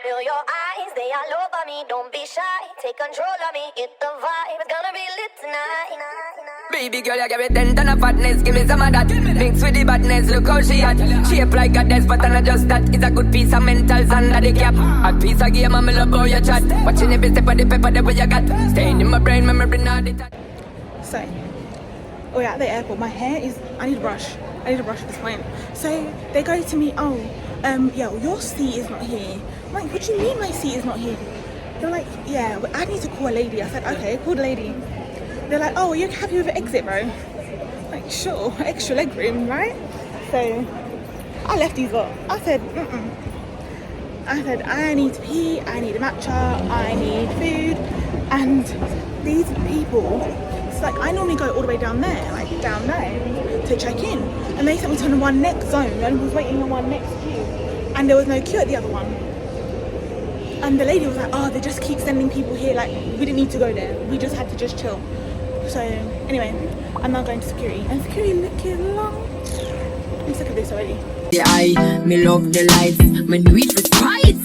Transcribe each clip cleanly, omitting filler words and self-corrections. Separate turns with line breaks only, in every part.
Feel your eyes, they all over me. Don't be shy, take control of me. Get the vibe, it's gonna be lit tonight.
Baby girl, you give me 10 ton of fatness, give me some of that. Mix with the badness, look how she at. Shape like a desk, but not just that. It's a good piece of mentals under the cap. A piece of game, and me love how you chat. Watching every step of the pepper, the way you got. Staying in my brain, memory not the time.
So, we're at the airport. My hair is, I need a brush at this point. So, they go to me, yeah, your seat is not here. I'm like, what do you mean my seat is not here? They're like, yeah, I need to call a lady. I said, okay, call the lady. They're like, oh, are you happy with the exit row? I'm like, sure, extra leg room, right? So, I left these lot. I said, I said, I need to pee, I need a matcha, I need food. And these people, it's like, I normally go all the way down there, like down there, to check in. And they sent me to the one next zone, and was waiting on one next queue. And there was no queue at the other one. And the lady was like, oh, they just keep sending people here, like, we didn't need to go there. We just had to just chill. So, anyway, I'm now going to security. And security looking long. I'm sick of this already.
Yeah, me love the lights, me do it with pride.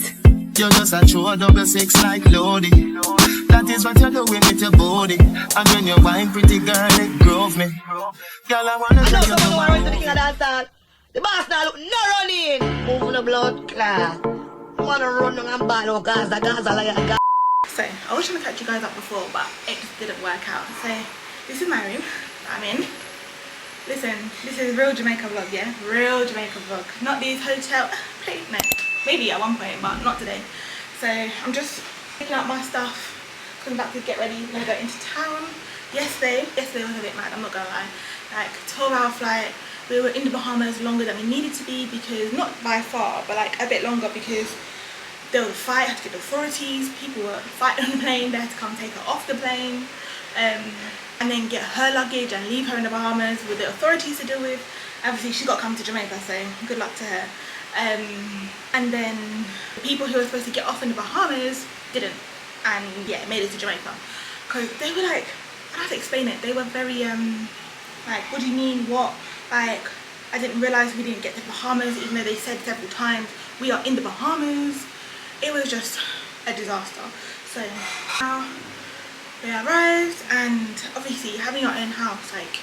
You're just a true 66 like Lodi. That is what you're doing with your body. And when you wine, pretty girl, it grove me. Girl, I wanna tell you the
right to the king of that style. The boss now look no running. Moving the blood clot. I wanna run down and battle Gaza like a Gaza.
So, I was trying to catch you guys up before, but it just didn't work out. So, this is my room that I'm in. Listen, this is real Jamaica vlog, yeah? Real Jamaica vlog. Not these hotel, no, maybe at one point, but not today. So, I'm just picking up my stuff, coming back to get ready. I'm gonna go into town. Yesterday was a bit mad, I'm not gonna lie. Like, 12-hour flight. We were in the Bahamas longer than we needed to be because, not by far, but like a bit longer because there was a fight, I had to get the authorities, people were fighting on the plane, they had to come take her off the plane, and then get her luggage and leave her in the Bahamas with the authorities to deal with. Obviously she got to come to Jamaica, so good luck to her. And then the people who were supposed to get off in the Bahamas didn't, and yeah, made it to Jamaica. Because they were like, I have to explain it, they were very, like, what do you mean, what? Like, I didn't realise we didn't get to the Bahamas, even though they said several times, we are in the Bahamas. It was just a disaster. So now we arrived, and obviously having our own house, like,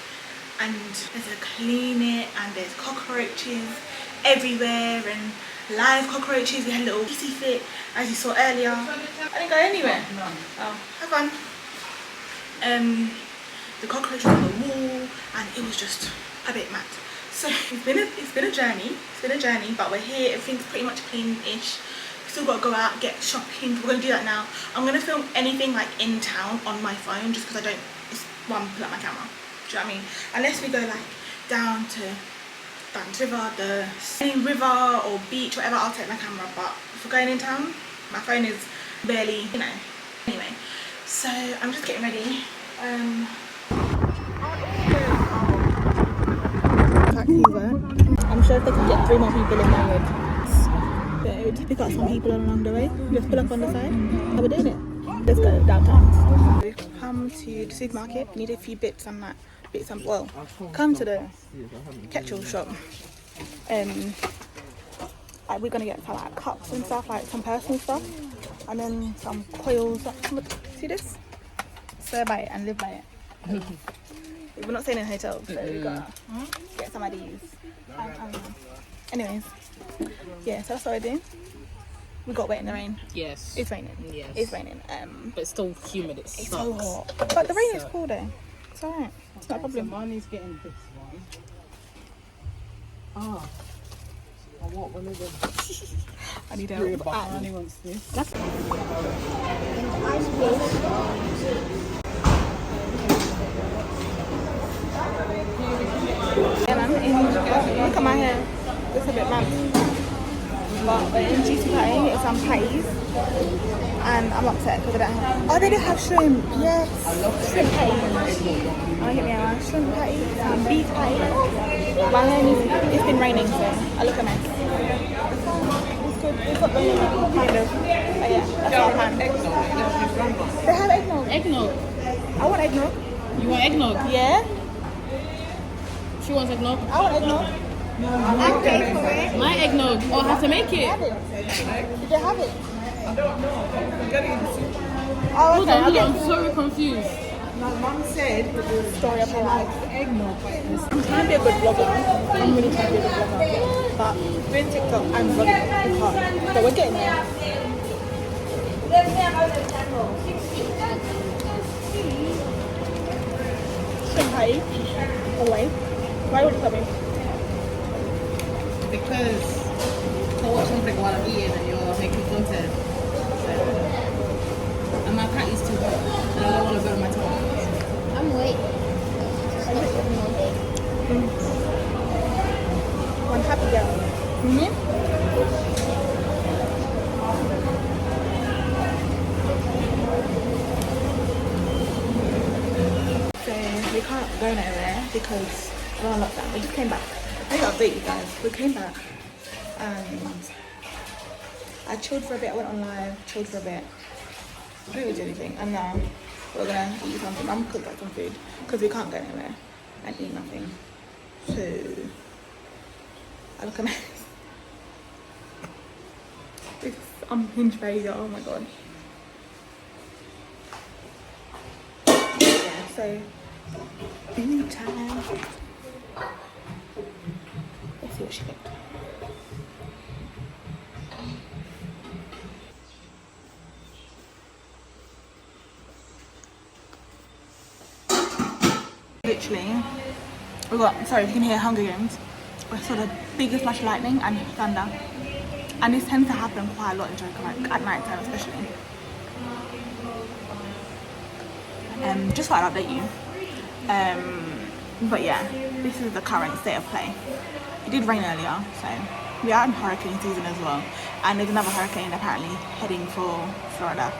and there's to clean it, and there's cockroaches everywhere, and live cockroaches. We had a little easy fit, as you saw earlier. I didn't go anywhere. Oh, have fun. The cockroaches on the wall, and it was just a bit mad. So it's been a journey, but we're here. Everything's pretty much clean-ish. Still got to go out, get shopping. We're going to do that now. I'm going to film anything like in town on my phone just because I don't, it's one, pull out my camera. Do you know what I mean? Unless we go like down to River, the same river or beach, whatever, I'll take my camera. But if we're going in town, my phone is barely, you know. Anyway, so I'm just getting ready. Taxis there. I'm sure if they can get 3 more people in there would. They would pick up some people along the way. Just pull up on the side. How we're doing it. Let's go downtown. We've come to the supermarket. Need a few bits and that. Well, come to the ketchup shop. We're gonna get some like cups and stuff, like some personal stuff, and then some coils. Look, see this? Swear by it and live by it. We're not staying in hotels, so we gotta get some of these. Anyways, yeah, so that's what we're doing. We got wet in the rain.
Yes.
It's raining.
Yes.
It's raining.
But it's still humid. It
It's
sucks.
so hot. But the rain is cool though. It's alright. It's not a problem.
So Marnie's getting this one. Ah. I want one of them.
I need
Yeah,
help.
but Marnie wants this.
That's yeah, man. Look at my hair. It's a bit mad. But we're in GC Patty, it's some patties. And I'm upset because I don't have. Oh, they do have shrimp. Yes. Shrimp patties. Oh, get me a shrimp patty, some beef patty. My hair needs. It's been raining, so I look a mess. It's good. It's got the kind of. But yeah, that's our plan. They have eggnog.
Eggnog.
I want eggnog.
You want eggnog?
Yeah.
She wants eggnog.
I want eggnog.
My eggnog. Oh, I have to make it.
Have it. Did you have it? Oh, okay.
Hold on, I'm so confused.
My mum said the story of her life, eggnog.
I'm trying to be a good vlogger. I'm really trying to be a good vlogger. But doing TikTok and vlogging is hard. So we're getting there. Shanghai. Away. Why would you tell me?
Because I watch something while I'm eating and you're making content. So, and my cat is too hot and I don't want to burn my tongue.
I'm waiting.
One happy girl. So we can't go nowhere because we're on lockdown. We just came back. I think I'll update you guys. We came back and I chilled for a bit. I went on live, chilled for a bit. I didn't really do anything. And now we're gonna eat something. I'm gonna cook like some food because we can't go anywhere and eat nothing. So I look a mess. This unhinged behaviour, oh my god. Yeah, so food time. Let's see what she picked. Literally, we got, sorry if you can hear Hunger Games. We saw the biggest flash of lightning and thunder. And this tends to happen quite a lot in Jamaica, like at night time especially. Just thought I'd update you. But yeah, this is the current state of play. It did rain earlier, so we are in hurricane season as well. And there's another hurricane apparently heading for Florida.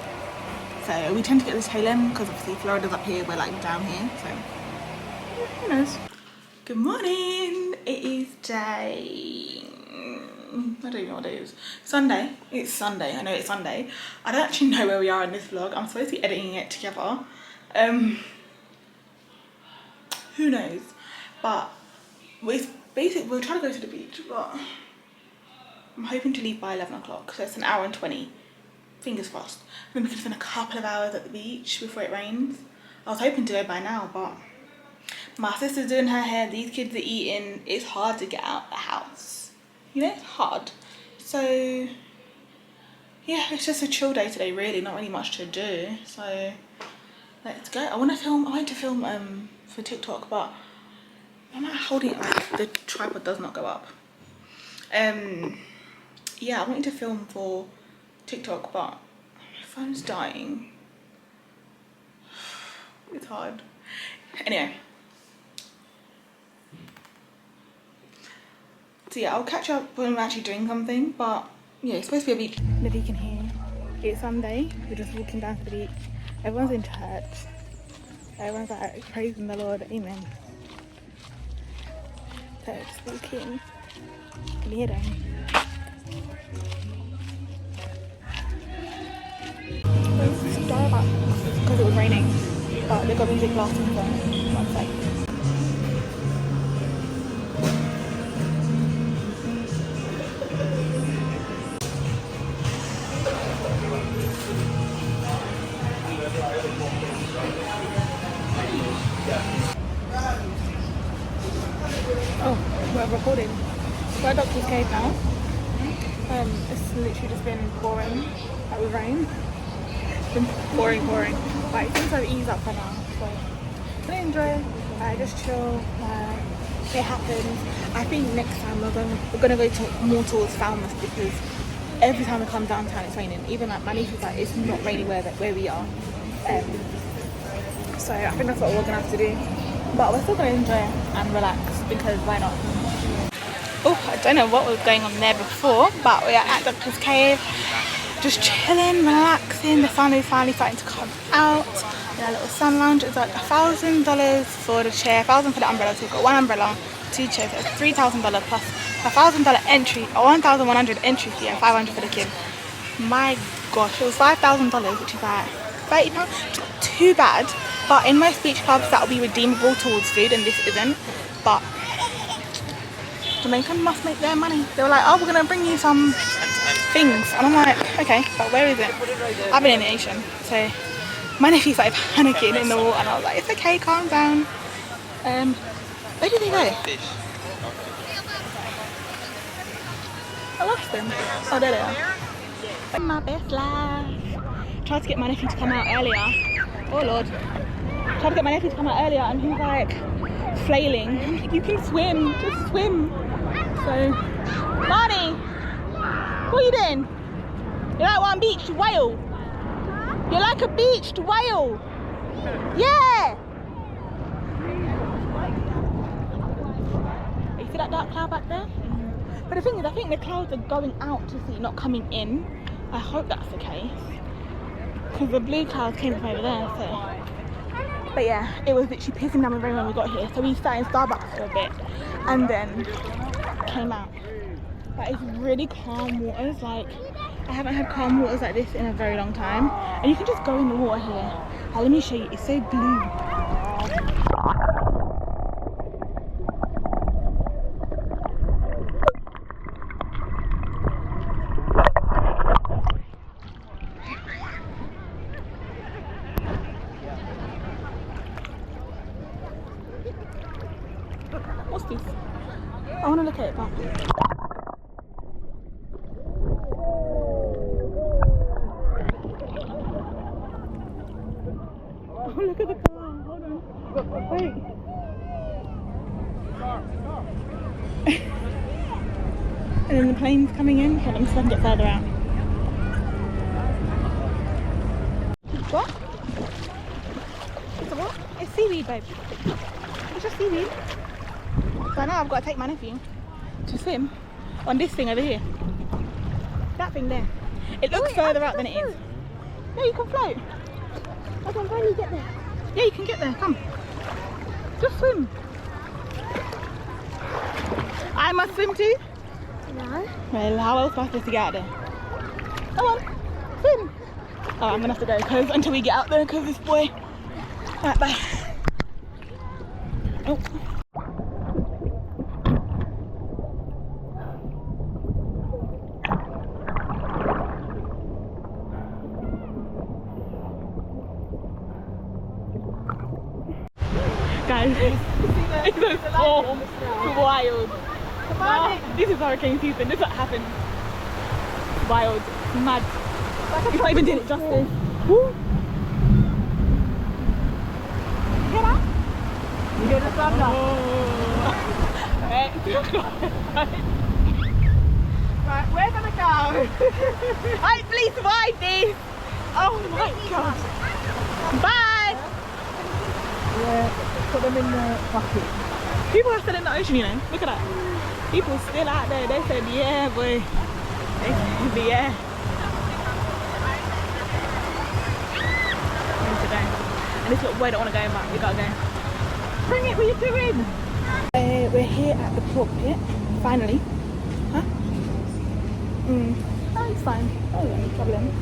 So we tend to get this tail end because obviously Florida's up here, we're like down here, so who knows. Good morning, it is day, I don't even know what it is. Sunday, it's Sunday, I know it's Sunday. I don't actually know where we are in this vlog. I'm supposed to be editing it together. Who knows? But it's basically, we're trying to go to the beach, but I'm hoping to leave by 11 o'clock, so it's an hour and 20. Fingers crossed. Then we can spend a couple of hours at the beach before it rains. I was hoping to go by now, but my sister's doing her hair, these kids are eating. It's hard to get out the house. You know, it's hard. So yeah, it's just a chill day today really, not really much to do. So let's go. I want to film for TikTok, but I'm not holding it, like the tripod does not go up. Yeah, I wanted to film for TikTok, but my phone's dying. It's hard. Anyway. So yeah, I'll catch up when I'm actually doing something, but yeah, it's supposed to be a beach. If you can hear, it's Sunday, we're just walking down to the beach. Everyone's in church. Everyone's like praising the Lord, amen. So just walking. Can you hear them? Sorry about because it was raining, but they got music blasting, so one sec. Oh, we're recording. We're at Doctor's Cave now. It's literally just been pouring, like with rain. It's been pouring, but it seems to have eased up for now. So I'm gonna enjoy, just chill. It happens. I think next time we're gonna go more towards Falmouth because every time we come downtown it's raining. Even like my niece is like, it's not raining where we are. So I think that's what we're gonna have to do. But we're still gonna enjoy and relax because why not? Oh, I don't know what was going on there before, but we are at Doctor's Cave, just chilling, relaxing. The sun is finally starting to come out. In our little sun lounge. It's like $1,000 for the chair, $1,000 for the umbrella. So we've got one umbrella, two chairs. So it's $3,000 plus $1,000 entry, or $1,100 entry fee, and $500 for the kid. My gosh, it was $5,000, which is like £30. Not too bad. But in most beach clubs that will be redeemable towards food, and this isn't. But Jamaican must make their money. They were like, oh, we're gonna bring you some things, and I'm like, okay, but where is it? I've been in the ocean, so my nephew started panicking in the water, and I was like, it's okay, calm down. Where did they go? I lost them. Oh, there they are. My best life. Tried to get my nephew to come out earlier. Oh Lord. Tried to get my nephew to come out earlier, and he's like flailing. I'm like, you can swim, just swim. So, Barney, what are you doing? You're like one beached whale. You're like a beached whale. Yeah. You see that dark cloud back there? But the thing is, I think the clouds are going out to sea, not coming in. I hope that's the case, because the blue clouds came from over there. So, but yeah, it was literally pissing down with rain when we got here. So we sat in Starbucks for a bit, and then came out. But it's really calm waters. Like, I haven't had calm waters like this in a very long time. And you can just go in the water here. Let me show you. It's so blue. What's this? I want to look at it back. Oh, look at the car. Hold on. Wait. And then the plane's coming in. Okay, let me see if I can get further out. What? It's a what? It's seaweed, babe. It's just seaweed. So now I've got to take my nephew to swim on this thing over here. That thing there. It looks further out than it is. No, you can float. I can finally get there. Yeah, you can get there. Come. Just swim. I must swim too? No. Well, how else am I supposed to get out there? Come on. Swim. Oh, I'm going to have to go because until we get out there because this boy. Alright, bye. Oh. Guys, it's so wild. This is hurricane season. This is what happens. Wild, mad. It's not even doing it justice. Woo. Hear that? You hear the thunder? Right, where's the go? I please survive this. Oh my god. Bye. Yeah. Put them in the bucket. People are still in the ocean, you know. Look at that. People still out there. They said, yeah, boy. They said, yeah. We need to go. And this little boy don't want to go, but we gotta go. Bring it, what are you doing? We're here at the pulpit, finally. Huh? Oh, it's fine. Oh, yeah, no problem.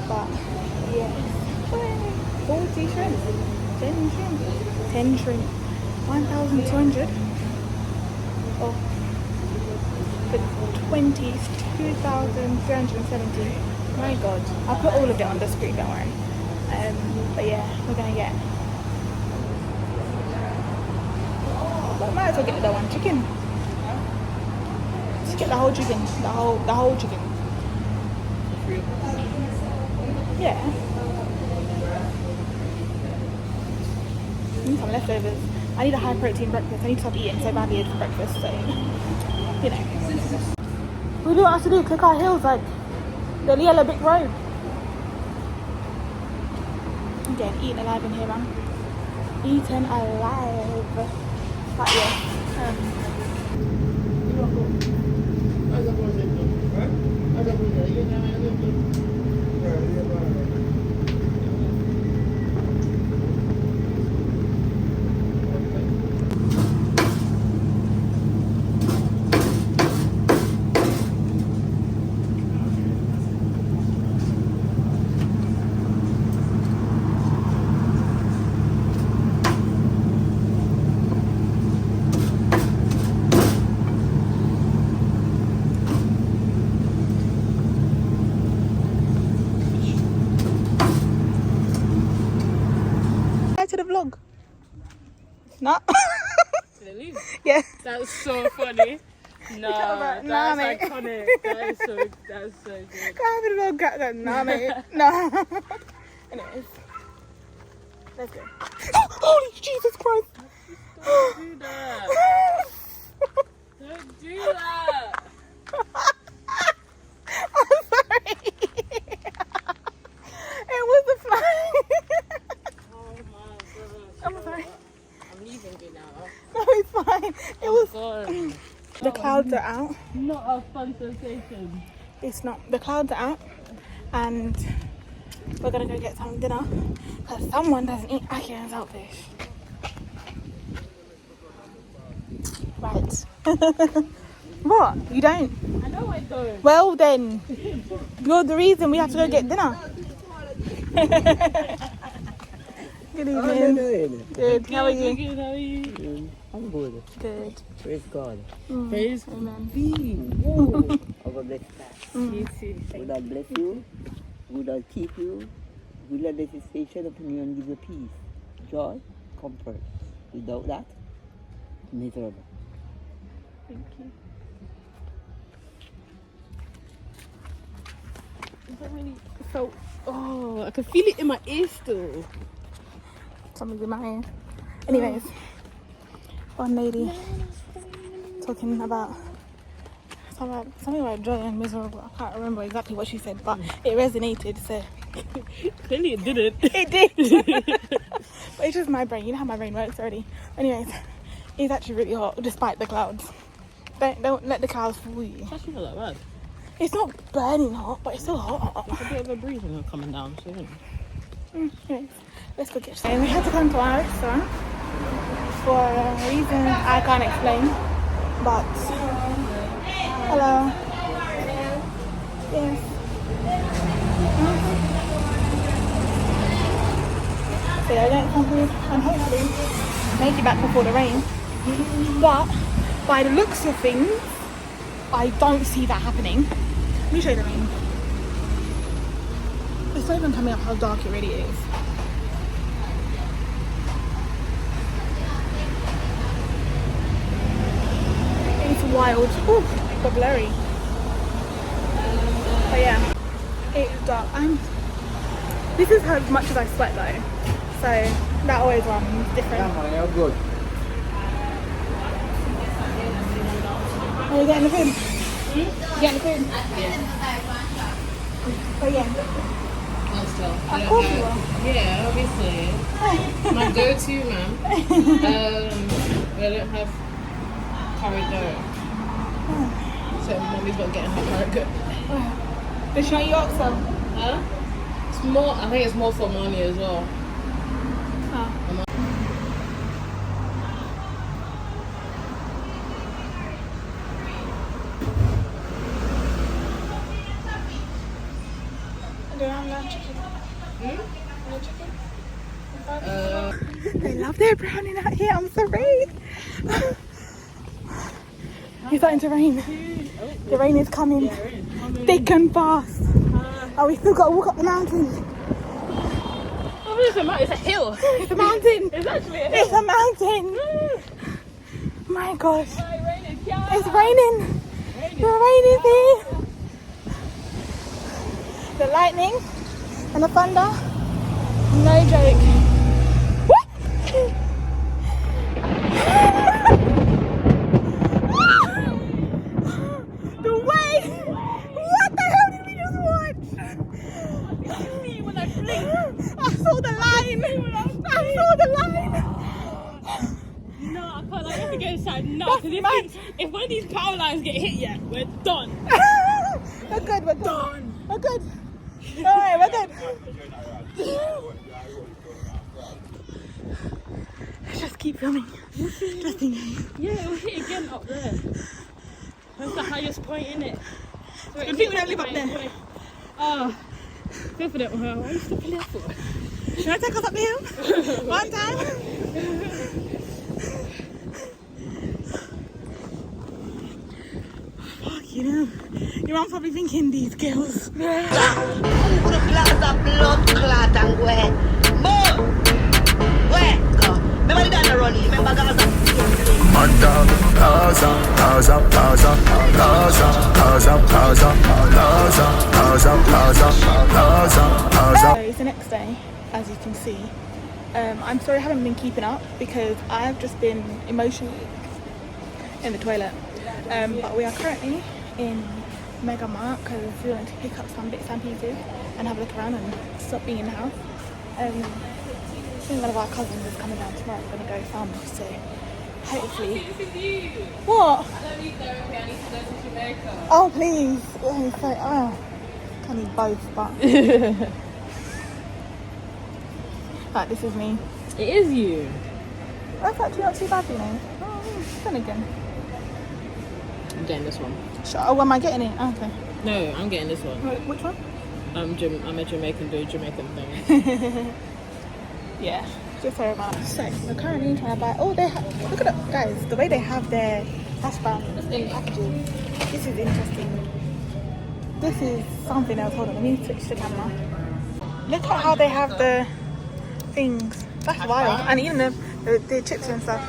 But, yeah. 40 shrimp, 10 shrimp, 10 shrimp, 1,200. Oh, for 20, 2,370. My god, I'll put all of it on the screen, don't worry. But yeah, we're gonna get. But might as well get the one chicken. Just get the whole chicken, the whole chicken. Yeah. Some leftovers. I need a high protein breakfast. I need to stop eating so badly for breakfast, so you know. What do you want us to do? Click our heels like the yellow brick road. Again, eaten alive in here, man. Eaten alive. But yeah. No.
Really?
Yeah.
That's so funny. No,
about,
that's
nah, mate.
iconic. That's so good.
Can't have a little gut then. Nah, mate. No. Anyways. Let's go. Holy Jesus Christ.
Don't do that. Don't do that.
I'm sorry. It was a fly.
Oh my gosh.
I'm sorry.
I'm leaving you now.
No, it's fine. It was.
God.
The clouds are out.
Not a fun sensation.
It's not. The clouds are out. And we're going to go get some dinner. Because someone doesn't eat ackee and saltfish. Right. What? You don't?
I know I don't.
Well then, you're the reason we have to go get dinner. Good evening. Good. How are you?
Good, how are you?
I'm good.
Good.
Praise God.
Praise
Amen.
Our bless
you too.
God. God bless you. God keep you. God let His face shine upon you and give you peace, joy, comfort. Without that, miserable.
Thank you.
Is that really so? Oh, I can feel it in my ear still.
Something's in my ear. Anyways, one lady talking about something about joy and miserable. I can't remember exactly what she said, but it resonated. So
Clearly it didn't.
it did. But it's just my brain. You know how my brain works already. Anyways, it's actually really hot despite the clouds. Don't let the clouds fool you.
It's actually not that bad.
It's not burning hot, but it's still hot.
It's a bit of a breeze when you're coming down, so
Anyways, let's go get some. And we had to come to our restaurant for a reason I can't explain. But hello. Yes. So yeah, get some food and hopefully make it back before the rain. But by the looks of things, I don't see that happening. Let me show you the rain. It's not even coming up how dark it really is. It's wild. Ooh, but blurry. But yeah, it's dark. This is as much as I sweat though. So that always runs different.
Yeah, good.
Are you getting the food? You getting the food?
yeah.
But yeah. Of course you are.
Yeah, obviously. My go-to, man. I don't have curry dough. So mommy's not getting her curry dough.
Does she not eat oxtail?
Huh? It's more, I think it's more for mommy as well.
Oh. Do you have no chicken? No chicken? They love their brownie out here. I'm sorry. It's starting to rain. The rain is coming thick and fast. Oh, we still got to walk up the mountain.
Oh, it's a mountain. It's a hill.
It's a mountain.
It's actually a hill.
It's a mountain. My gosh. It's raining. The rain is here. The lightning and the thunder. No joke. The way. What the hell did we just watch?
You see when I blink.
I saw the line. I saw the line.
No, I can't. I have to get inside now. Because if one of these power lines get hit yet, we're done.
We're good. We're done. We're good. Alright, we're good. Let's just keep filming. Just in case.
Yeah, it will hit again up there. That's the highest point, innit? So
Good thing we don't live up there.
Oh, go for that one. Why are you stopping there for?
Should I take us up the hill? One time? Fuck, you know. Your mom's probably thinking these girls.
Put a glass of blood clot and go ahead. Move! Where? Go. Remember the Ghana running, remember Gaza.
Mad dog, Gaza, Gaza, Gaza, Gaza, Gaza, Gaza, Gaza, Gaza, Gaza, Gaza, Gaza.
So it's the next day, as you can see. I'm sorry I haven't been keeping up because I've just been emotionally in the toilet. But we are currently in Mega Mart because we want to pick up some bits and pieces and have a look around and stop being in the house. I think one of our cousins is coming down tomorrow. We're going to go farm, so hopefully. What?
I don't need therapy, I need to go to Jamaica.
Oh please! I need both, but. But this is me.
It is you.
That's actually not too bad, you know. Then again.
I'm getting this one.
Sure. Oh, am I getting it? Oh, okay.
No, I'm getting this one.
Which one?
I'm a Jamaican doing Jamaican things.
Yeah, just sorry about that. So we're currently trying to buy. Oh, they have. Look at that, guys. The way they have their hash browns in packages. This is interesting. This is something else. Hold on, let me switch the camera. Look at how they have the things. That's wild. And even the chips and stuff.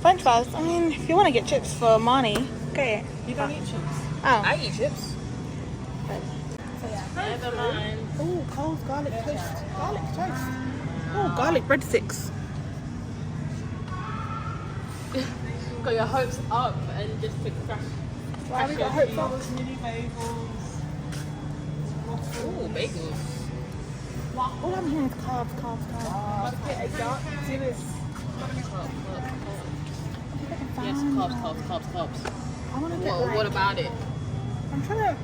French fries. I mean, if you want to get chips for money, get it.
You don't eat chips.
Oh.
I eat chips.
So yeah.
Never mind.
Oh, Cole's garlic toast. Garlic toast. Oh, garlic breadsticks.
Got your hopes up and just to crash.
Why we got hopes up?
Ooh, bagels.
All I'm hearing is carbs.
Yes, carbs.
I want to get
What about it?
I'm trying to.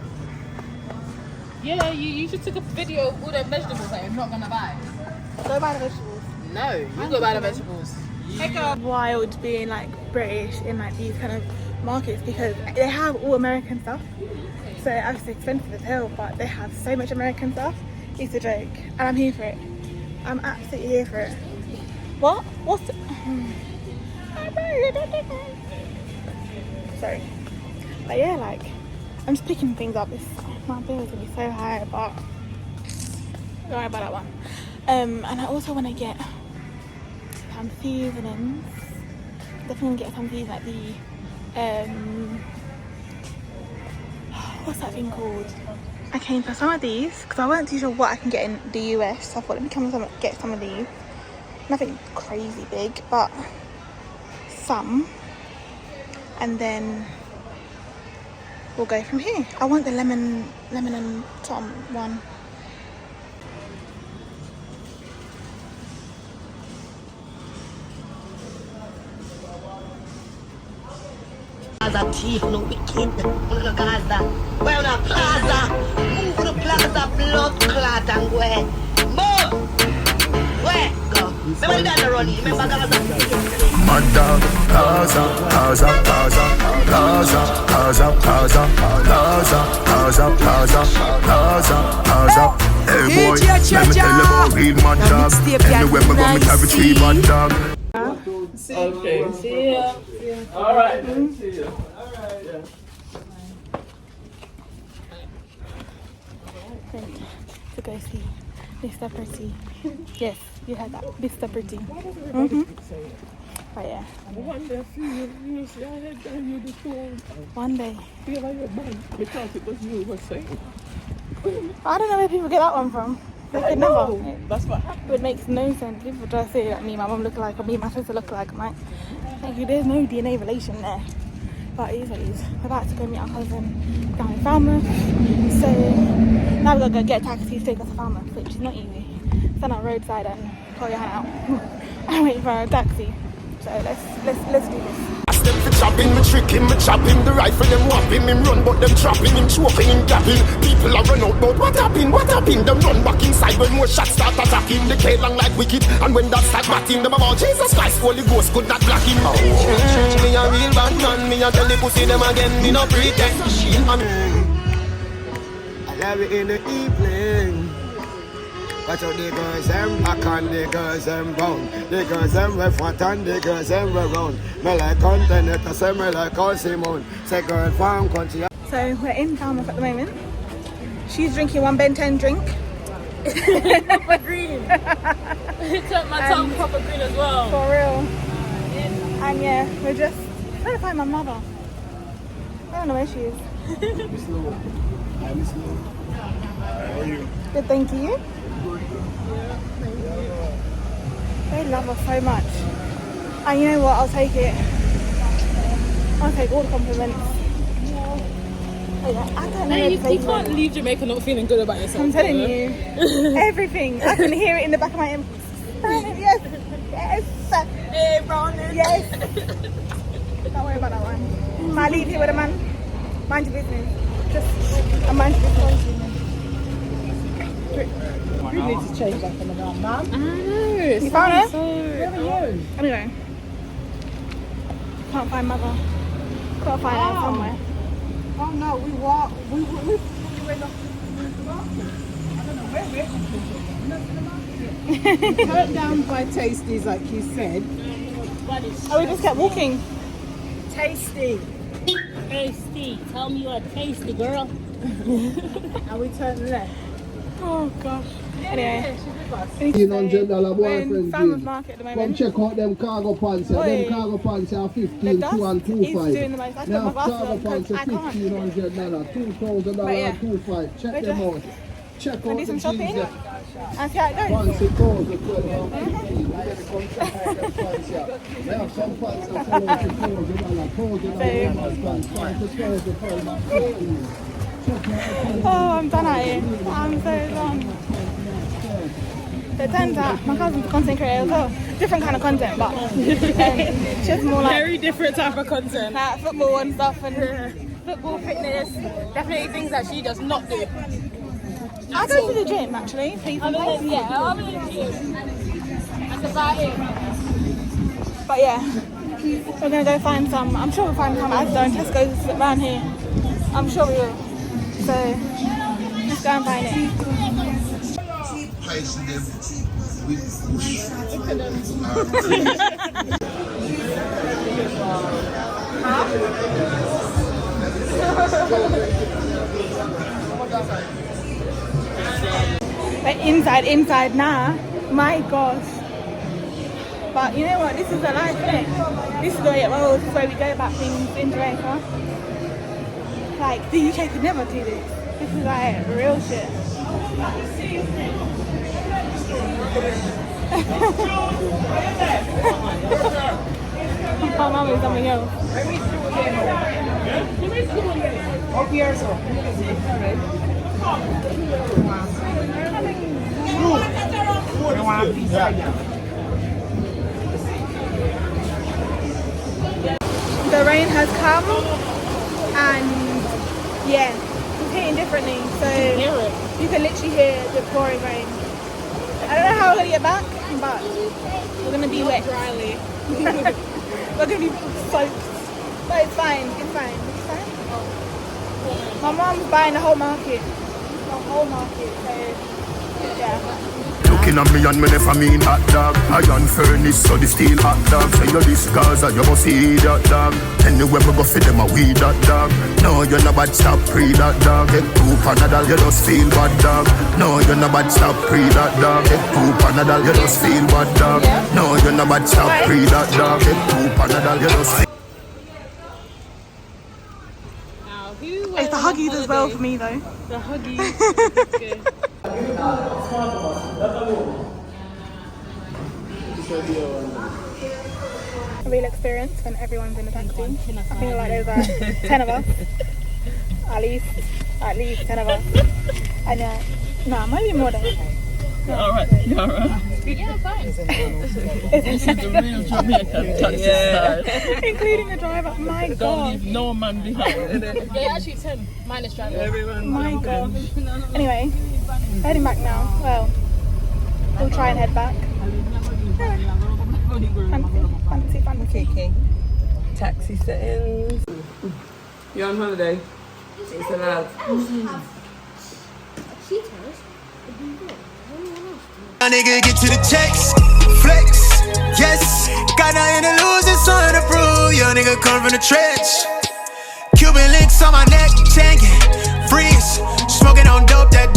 Yeah, you just took a video of all the vegetables that you're not gonna buy.
Go buy the vegetables.
No, you go buy the vegetables.
Wild being like British in like these kind of markets because they have all American stuff. So obviously expensive as hell, but they have so much American stuff. It's a joke, and I'm here for it. I'm absolutely here for it. What? What's the? Sorry, but yeah, like I'm just picking things up. My bill is gonna be so high, but don't worry about that one. And I also want to get some seasonings. Definitely get some seasonings like the what's that thing called? I came for some of these because I wasn't too sure what I can get in the US. So I thought let me come and get some of these. Nothing crazy big, but some. And then we'll go from here. I want the lemon and tom one.
Gaza thief, no wicked. No Gaza. Where on a plaza? Move to the plaza, blood clot and where? Move! Where? Go. Remember the Ghana running, remember Gaza?
Mad dog, Gaza, Gaza, Gaza, Gaza, Gaza, Gaza, Gaza, Gaza, Gaza, Gaza, Gaza. Hey boy, let me tell you about real mad dog. Anywhere we go, me carry three mad dog.
Okay, see ya. Alright, see ya.
To go see Mr. Pretty. Yes, you heard that. Mr. Pretty. But yeah.
One day, you see, I had done you before.
One day.
Feel like you're bad because it was you who was saying.
I don't know where people get that one from. They could never.
That's what happened.
It makes no sense. People just say that me and my mum look alike or me and my sister look alike. I'm like, thank you, there's no DNA relation there. But it is what it is. We're about to go meet our cousin down in Falmouth. So now we're gonna go get a taxi to take us to Falmouth, which is not easy. Stand on roadside and pull your hand out. I'm waiting for a taxi. So let's do this.
Them for chopping, me tricking, me chopping. The rifle them whopping, him run, but them trapping, him choking, him gapping. People are run out, but what happened? Them run back inside when more shots start attacking. They K long like wicked, and when that start batting, them about Jesus Christ, Holy Ghost could not block him. Me a real bad man, me a tell the pussy them again, me no pretend. I love it in the evening. Watch out the girls them back and the girls them bound. The girls them we front and the girls them we round. Me like content, I say me like all Simone. Say girl from country.
So we're in Falmouth at the moment. She's drinking one Ben 10 drink.
Proper green. It turned my tongue proper green as well.
For real. And yeah, we're just trying to find my mother. I don't know where she is.
How are you?
Good, thank you. They love us so much. And you know what? I'll take it. I'll take all the compliments. I don't know.
You can't leave Jamaica not feeling good about yourself.
I'm telling you, everything. I can hear it in the back of my ear. Yes, yes,
Hey, Brownie.
yes. Don't worry about that one. I leave here with a man. Mind your business. Just mind your business.
You need to change back on the ground, man.
I know.
You found her?
Where are you?
Anyway, can't find mother. Gotta find her somewhere.
Oh no, we walk. We went up to the market. I don't know where we're Turn down by Tasties, like you said.
Oh, we just kept walking.
Tasty.
Tasty. Tell me you're tasty, girl.
And we turn left.
Oh gosh. Anyway,
$1,500
we're in
boyfriend
Farmers
jeans.
Market at the
Come
moment.
check out them cargo pants.
Oi.
Them cargo pants are
The
15,
dust
2 and
is
2
doing the most. I
Now
put my glasses
cargo
on
pants
because
are
I can't.
$1,500, $2,000
But yeah.
and 2.5. Check
We're
them
just
out. Check out
Gonna do
the
some
jeans
shopping
there.
and see how it goes.
Pants it goes with 12 and 15. You better come check out them pants here. They have some pants that sell out to $1,000, $1,000 women's pants, pants to $12 and 15.
Oh, I'm done at it. I'm so done. So it turns out my cousin's a content creator as well. Different kind of content, but just more like
Very different type of content.
like football and stuff and
Football, fitness, definitely things that she does not do.
I go to the gym actually. Please and
I'm in the gym. That's about it.
But yeah, we're gonna go find some. I'm sure we'll find some Asda and Tesco's around here. I'm sure we will. So let's go and find it.
Pricing them with push.
But inside now, my gosh. But you know what? This is the life, isn't it? This is the way it rolls. This is where we go about things in Jamaica. Like the UK could never do this. This is like real shit. My mum is something else. The rain has come and yeah, it's hitting differently, so you can literally hear the pouring rain. I don't know how we're gonna get back, but we're gonna be wet.
Dryly.
We're gonna be soaked, but it's fine. It's fine. It's fine. My mom's buying the whole market. So yeah.
Looking at me and me never mean hot dog. Iron furnace so the steel hot dog. Say you this cause you must see that dog. Anywhere we go for them a weed that dog. No you're not bad stop pre that dog. Get 2 Panadol you just feel bad dog. No you're not bad stop pre that dog. Get 2 Panadol you just feel bad dog. No you're not bad stop pre that dog. Get 2 Panadol you just feel.
It's the Huggies as well for me though.
The Huggies.
A real experience when everyone's in the taxi. I think like there's 10 of us. At least 10 of us. And no, maybe more than that.
Alright. Yeah, I'm fine.
This is the real Jamaican taxi style.
Including the driver. My
Don't
God.
leave no man behind.
Yeah, actually 10 minus driver.
Everyone.
My God. Anyway, heading back now. Well, we'll try and head back. Fancy.
Okay. Taxi settings.
You're on holiday. It's allowed.
My nigga get to the checks, flex, yes. Got nothing to lose and something to prove. Young nigga come from the trench. Cuban links on my neck, changing, freeze. Smoking on dope that